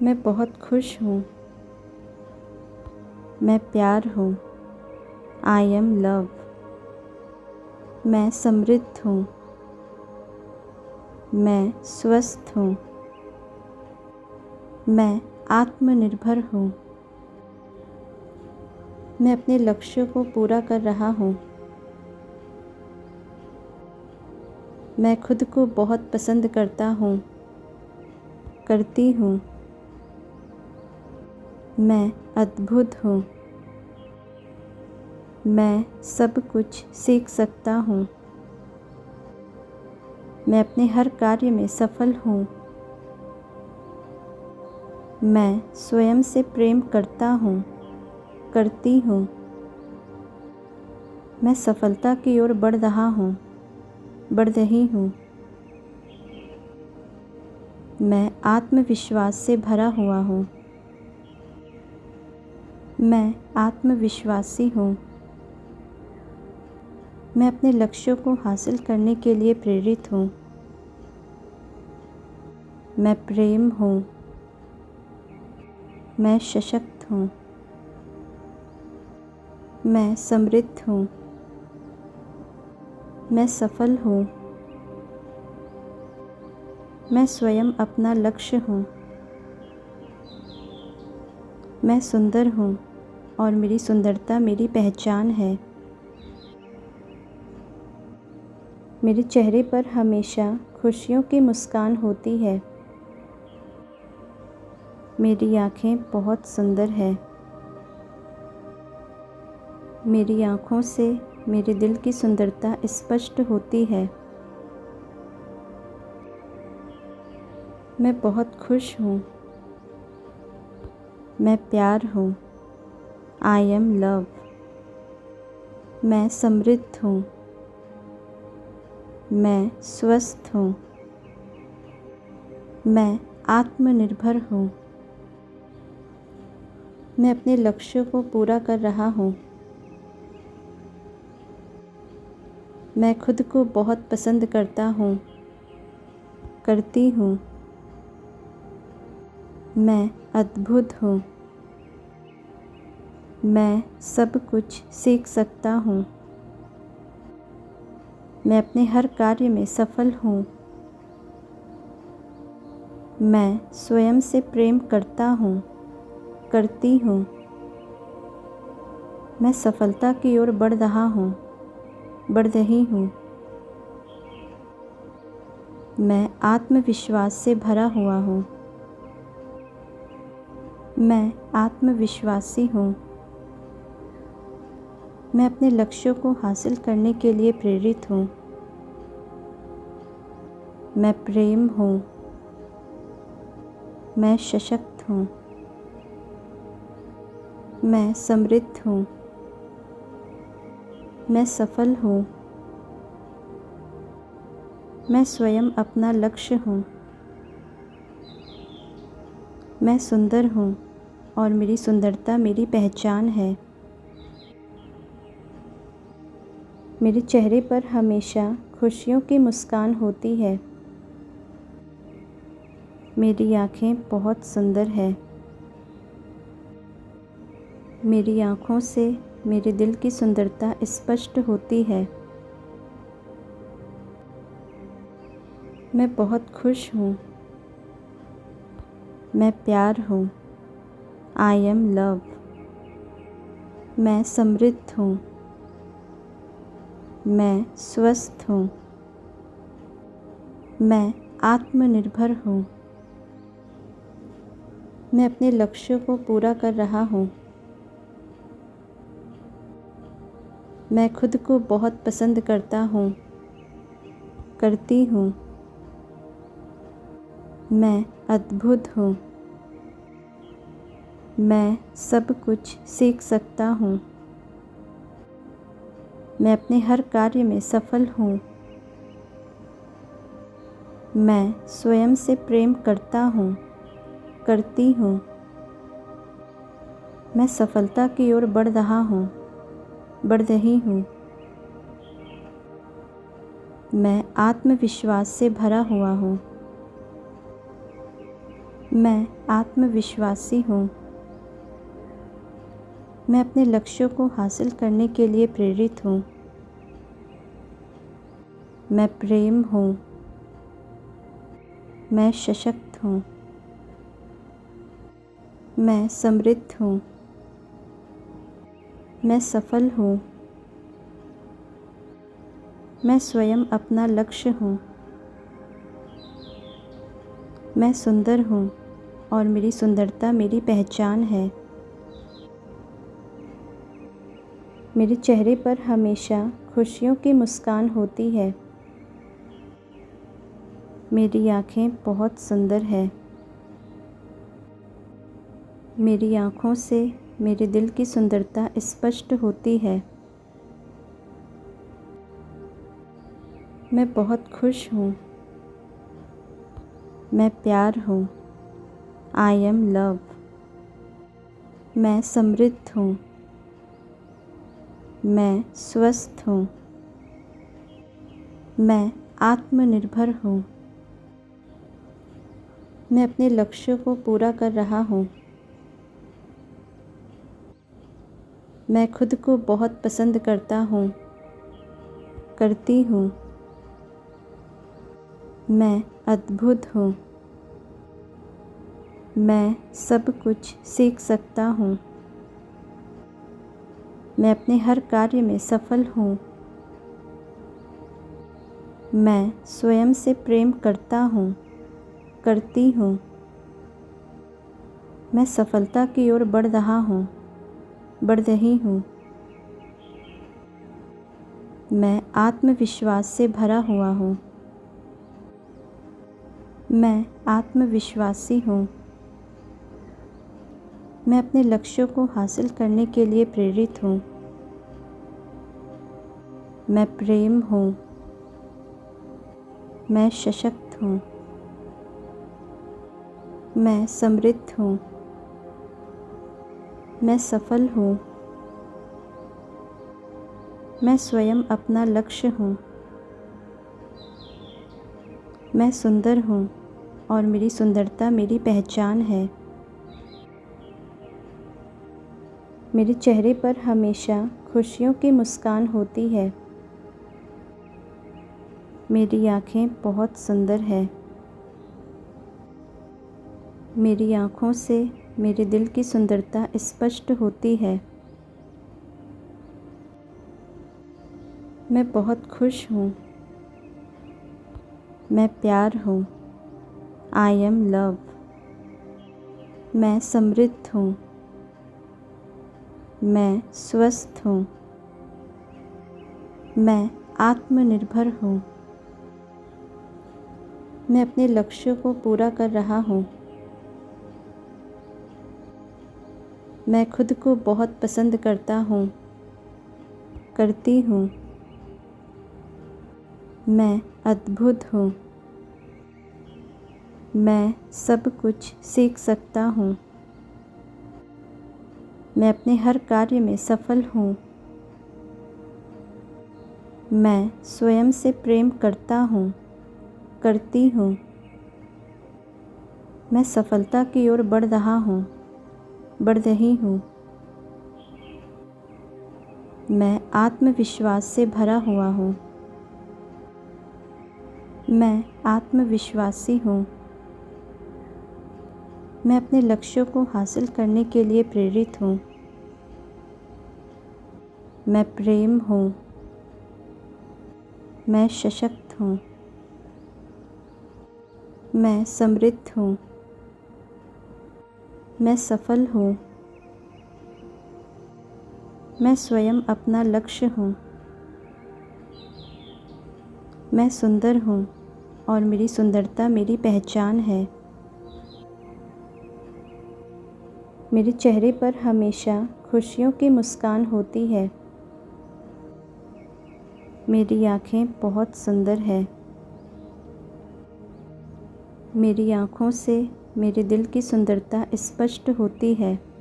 मैं बहुत खुश हूँ। मैं प्यार हूँ। I am love. मैं समृद्ध हूँ। मैं स्वस्थ हूँ। मैं आत्मनिर्भर हूँ। मैं अपने लक्ष्यों को पूरा कर रहा हूँ। मैं खुद को बहुत पसंद करता हूँ, करती हूँ। मैं अद्भुत हूँ। मैं सब कुछ सीख सकता हूँ। मैं अपने हर कार्य में सफल हूँ। मैं स्वयं से प्रेम करता हूँ, करती हूँ। मैं सफलता की ओर बढ़ रहा हूँ, बढ़ रही हूँ। मैं आत्मविश्वास से भरा हुआ हूँ। मैं आत्मविश्वासी हूँ। मैं अपने लक्ष्यों को हासिल करने के लिए प्रेरित हूँ। मैं प्रेम हूँ। मैं सशक्त हूँ। मैं समृद्ध हूँ। मैं सफल हूँ। मैं स्वयं अपना लक्ष्य हूँ। मैं सुंदर हूँ और मेरी सुंदरता मेरी पहचान है। मेरे चेहरे पर हमेशा खुशियों की मुस्कान होती है। मेरी आँखें बहुत सुंदर है। मेरी आँखों से मेरे दिल की सुंदरता स्पष्ट होती है। मैं बहुत खुश हूँ। मैं प्यार हूँ। I am love. मैं समृद्ध हूँ। मैं स्वस्थ हूँ। मैं आत्मनिर्भर हूँ। मैं अपने लक्ष्यों को पूरा कर रहा हूँ। मैं खुद को बहुत पसंद करता हूँ, करती हूँ। मैं अद्भुत हूँ। मैं सब कुछ सीख सकता हूँ। मैं अपने हर कार्य में सफल हूँ। मैं स्वयं से प्रेम करता हूँ, करती हूँ। मैं सफलता की ओर बढ़ रहा हूँ, बढ़ रही हूँ। मैं आत्मविश्वास से भरा हुआ हूँ। मैं आत्मविश्वासी हूँ। मैं अपने लक्ष्यों को हासिल करने के लिए प्रेरित हूँ। मैं प्रेम हूँ। मैं सशक्त हूँ। मैं समृद्ध हूँ। मैं सफल हूँ। मैं स्वयं अपना लक्ष्य हूँ। मैं सुंदर हूँ और मेरी सुंदरता मेरी पहचान है। मेरे चेहरे पर हमेशा खुशियों की मुस्कान होती है। मेरी आँखें बहुत सुंदर है। मेरी आँखों से मेरे दिल की सुंदरता स्पष्ट होती है। मैं बहुत खुश हूँ। मैं प्यार हूँ। I am love. मैं समृद्ध हूँ। मैं स्वस्थ हूँ। मैं आत्मनिर्भर हूँ। मैं अपने लक्ष्यों को पूरा कर रहा हूँ। मैं खुद को बहुत पसंद करता हूँ, करती हूँ। मैं अद्भुत हूँ। मैं सब कुछ सीख सकता हूँ। मैं अपने हर कार्य में सफल हूँ। मैं स्वयं से प्रेम करता हूँ, करती हूँ। मैं सफलता की ओर बढ़ रहा हूँ, बढ़ रही हूँ। मैं आत्मविश्वास से भरा हुआ हूँ। मैं आत्मविश्वासी हूँ। मैं अपने लक्ष्यों को हासिल करने के लिए प्रेरित हूँ। मैं प्रेम हूँ। मैं सशक्त हूँ। मैं समृद्ध हूँ। मैं सफल हूँ। मैं स्वयं अपना लक्ष्य हूँ। मैं सुंदर हूँ और मेरी सुंदरता मेरी पहचान है। मेरे चेहरे पर हमेशा खुशियों की मुस्कान होती है। मेरी आँखें बहुत सुंदर है। मेरी आँखों से मेरे दिल की सुंदरता स्पष्ट होती है। मैं बहुत खुश हूँ। मैं प्यार हूँ। I am love. मैं समृद्ध हूँ। मैं स्वस्थ हूँ। मैं आत्मनिर्भर हूँ। मैं अपने लक्ष्यों को पूरा कर रहा हूँ। मैं खुद को बहुत पसंद करता हूँ, करती हूँ। मैं अद्भुत हूँ। मैं सब कुछ सीख सकता हूँ। मैं अपने हर कार्य में सफल हूँ। मैं स्वयं से प्रेम करता हूँ, करती हूँ। मैं सफलता की ओर बढ़ रहा हूँ, बढ़ रही हूँ। मैं आत्मविश्वास से भरा हुआ हूँ। मैं आत्मविश्वासी हूँ। मैं अपने लक्ष्यों को हासिल करने के लिए प्रेरित हूँ। मैं प्रेम हूँ। मैं सशक्त हूँ। मैं समृद्ध हूँ। मैं सफल हूँ। मैं स्वयं अपना लक्ष्य हूँ। मैं सुंदर हूँ और मेरी सुंदरता मेरी पहचान है। मेरे चेहरे पर हमेशा खुशियों की मुस्कान होती है। मेरी आँखें बहुत सुंदर है। मेरी आँखों से मेरे दिल की सुंदरता स्पष्ट होती है। मैं बहुत खुश हूँ। मैं प्यार हूँ। I am love. मैं समृद्ध हूँ। मैं स्वस्थ हूँ। मैं आत्मनिर्भर हूँ। मैं अपने लक्ष्यों को पूरा कर रहा हूँ। मैं खुद को बहुत पसंद करता हूँ, करती हूँ। मैं अद्भुत हूँ। मैं सब कुछ सीख सकता हूँ। मैं अपने हर कार्य में सफल हूँ। मैं स्वयं से प्रेम करता हूँ, करती हूँ। मैं सफलता की ओर बढ़ रहा हूँ, बढ़ रही हूँ। मैं आत्मविश्वास से भरा हुआ हूँ। मैं आत्मविश्वासी हूँ। मैं अपने लक्ष्यों को हासिल करने के लिए प्रेरित हूँ। मैं प्रेम हूँ। मैं सशक्त हूँ। मैं समृद्ध हूँ। मैं सफल हूँ। मैं स्वयं अपना लक्ष्य हूँ। मैं सुंदर हूँ और मेरी सुंदरता मेरी पहचान है। मेरे चेहरे पर हमेशा खुशियों की मुस्कान होती है। मेरी आँखें बहुत सुंदर है। मेरी आँखों से मेरे दिल की सुंदरता स्पष्ट होती है।